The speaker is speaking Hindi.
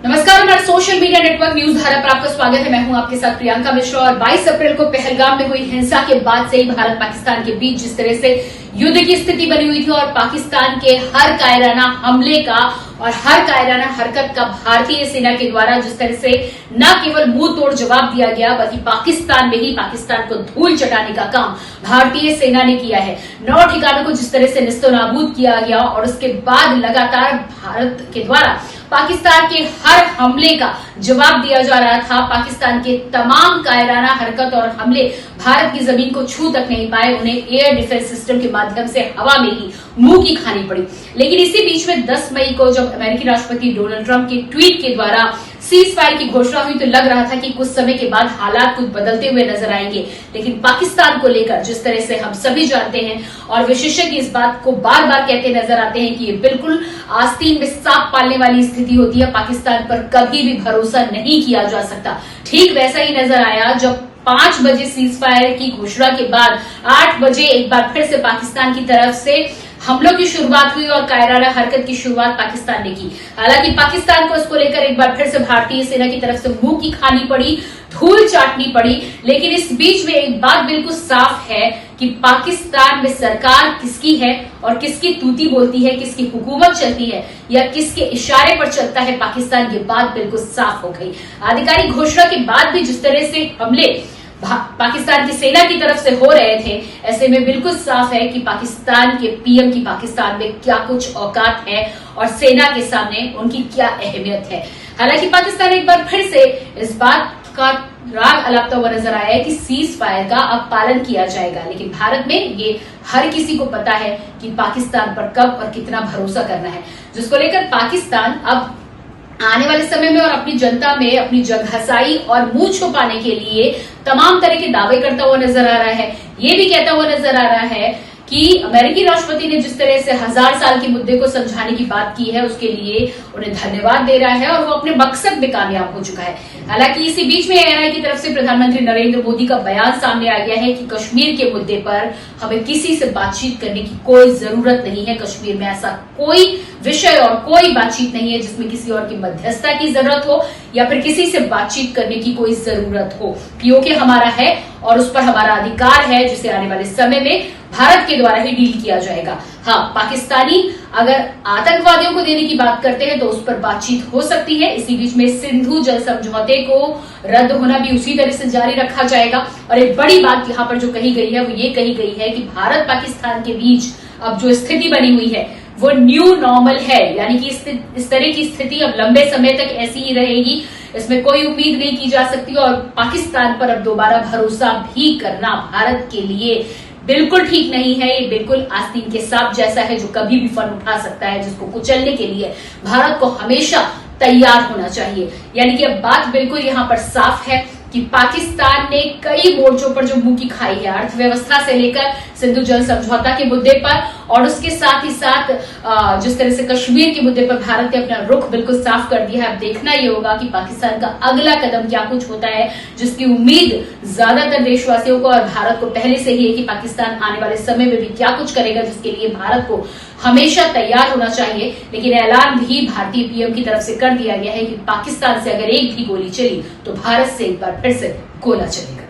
नमस्कार, हमारे सोशल मीडिया नेटवर्क न्यूज धारा पर आपका स्वागत है। मैं हूं आपके साथ प्रियंका मिश्रा। और 22 अप्रैल को पहलगाम में हुई हिंसा के बाद से ही भारत पाकिस्तान के बीच जिस तरह से युद्ध की स्थिति बनी हुई थी और पाकिस्तान के हर कायराना हमले का और हर कायराना हरकत का भारतीय सेना के द्वारा जिस तरह से न केवल मुंह तोड़ जवाब दिया गया बल्कि पाकिस्तान में ही पाकिस्तान को धूल चटाने का काम भारतीय सेना ने किया है। 9 ठिकानों को जिस तरह से निस्तनाबूद किया गया और उसके बाद लगातार भारत के द्वारा पाकिस्तान के हर हमले का जवाब दिया जा रहा था। पाकिस्तान के तमाम कायराना हरकत और हमले भारत की जमीन को छू तक नहीं पाए, उन्हें एयर डिफेंस सिस्टम के माध्यम से हवा में ही मुंह की खानी पड़ी। लेकिन इसी बीच में 10 मई को जब अमेरिकी राष्ट्रपति डोनाल्ड ट्रंप के ट्वीट के द्वारा सीज फायर की घोषणा हुई तो लग रहा था कि कुछ समय के बाद हालात कुछ बदलते हुए नजर आएंगे। लेकिन पाकिस्तान को लेकर जिस तरह से हम सभी जानते हैं और विशेषज्ञ इस बात को बार बार कहते नजर आते हैं कि ये बिल्कुल आस्तीन में सांप पालने वाली स्थिति होती है। पाकिस्तान पर कभी भी भरोसा नहीं किया जा सकता। ठीक वैसा ही नजर आया जब 5 बजे सीज फायर की घोषणा के बाद 8 बजे एक बार फिर से पाकिस्तान की तरफ से हमलों की शुरुआत हुई और कायराना हरकत की शुरुआत पाकिस्तान ने की। हालांकि पाकिस्तान को इसको लेकर एक बार फिर से भारतीय सेना की तरफ से मुंह की खानी पड़ी, धूल चाटनी पड़ी। लेकिन इस बीच में एक बात बिल्कुल साफ है कि पाकिस्तान में सरकार किसकी है और किसकी तूती बोलती है, किसकी हुकूमत चलती है या किसके इशारे पर चलता है पाकिस्तान, ये बात बिल्कुल साफ हो गई। आधिकारिक घोषणा के बाद भी जिस तरह से हमले पाकिस्तान की सेना की तरफ से हो रहे थे, ऐसे में बिल्कुल साफ है कि पाकिस्तान के पीएम की पाकिस्तान में क्या कुछ औकात है और सेना के सामने उनकी क्या अहमियत है। हालांकि पाकिस्तान एक बार फिर से इस बात का राग अलापता हुआ नजर आया है कि सीज फायर का अब पालन किया जाएगा। लेकिन भारत में ये हर किसी को पता है कि पाकिस्तान पर कब और कितना भरोसा करना है, जिसको लेकर पाकिस्तान अब आने वाले समय में और अपनी जनता में अपनी जगहसाई और मुंह छुपाने के लिए तमाम तरह के दावे करता हुआ नजर आ रहा है। ये भी कहता हुआ नजर आ रहा है कि अमेरिकी राष्ट्रपति ने जिस तरह से 1000 साल के मुद्दे को समझाने की बात की है उसके लिए उन्हें धन्यवाद दे रहा है और वो अपने मकसद में कामयाब हो चुका है। हालांकि इसी बीच में एएनआई की तरफ से प्रधानमंत्री नरेंद्र मोदी का बयान सामने आ गया है कि कश्मीर के मुद्दे पर हमें किसी से बातचीत करने की कोई जरूरत नहीं है। कश्मीर में ऐसा कोई विषय और कोई बातचीत नहीं है जिसमें किसी और की मध्यस्थता की जरूरत हो या फिर किसी से बातचीत करने की कोई जरूरत हो। पीओके हमारा है और उस पर हमारा अधिकार है जिसे आने वाले समय में भारत के द्वारा ही डील किया जाएगा। हाँ, पाकिस्तानी अगर आतंकवादियों को देने की बात करते हैं तो उस पर बातचीत हो सकती है। इसी बीच में सिंधु जल समझौते को रद्द होना भी उसी तरह से जारी रखा जाएगा। और एक बड़ी बात यहाँ पर जो कही गई है वो ये कही गई है कि भारत पाकिस्तान के बीच अब जो स्थिति बनी हुई है वो न्यू नॉर्मल है, यानी कि इस तरह की स्थिति अब लंबे समय तक ऐसी ही रहेगी। इसमें कोई उम्मीद नहीं की जा सकती और पाकिस्तान पर अब दोबारा भरोसा भी करना भारत के लिए बिल्कुल ठीक नहीं है। ये बिल्कुल आस्तीन के सांप जैसा है जो कभी भी फन उठा सकता है, जिसको कुचलने के लिए भारत को हमेशा तैयार होना चाहिए। यानी कि अब बात बिल्कुल यहाँ पर साफ है कि पाकिस्तान ने कई मोर्चों पर जो मुंह की खाई है, अर्थव्यवस्था से लेकर सिंधु जल समझौता के मुद्दे पर और उसके साथ ही साथ जिस तरह से कश्मीर के मुद्दे पर भारत ने अपना रुख बिल्कुल साफ कर दिया है। अब देखना ये होगा कि पाकिस्तान का अगला कदम क्या कुछ होता है, जिसकी उम्मीद ज्यादातर देशवासियों को और भारत को पहले से ही है कि पाकिस्तान आने वाले समय में भी क्या कुछ करेगा, जिसके लिए भारत को हमेशा तैयार होना चाहिए। लेकिन ऐलान भी भारतीय पीएम की तरफ से कर दिया गया है कि पाकिस्तान से अगर एक भी गोली चली तो भारत से एक बार फिर से गोला चलेगा।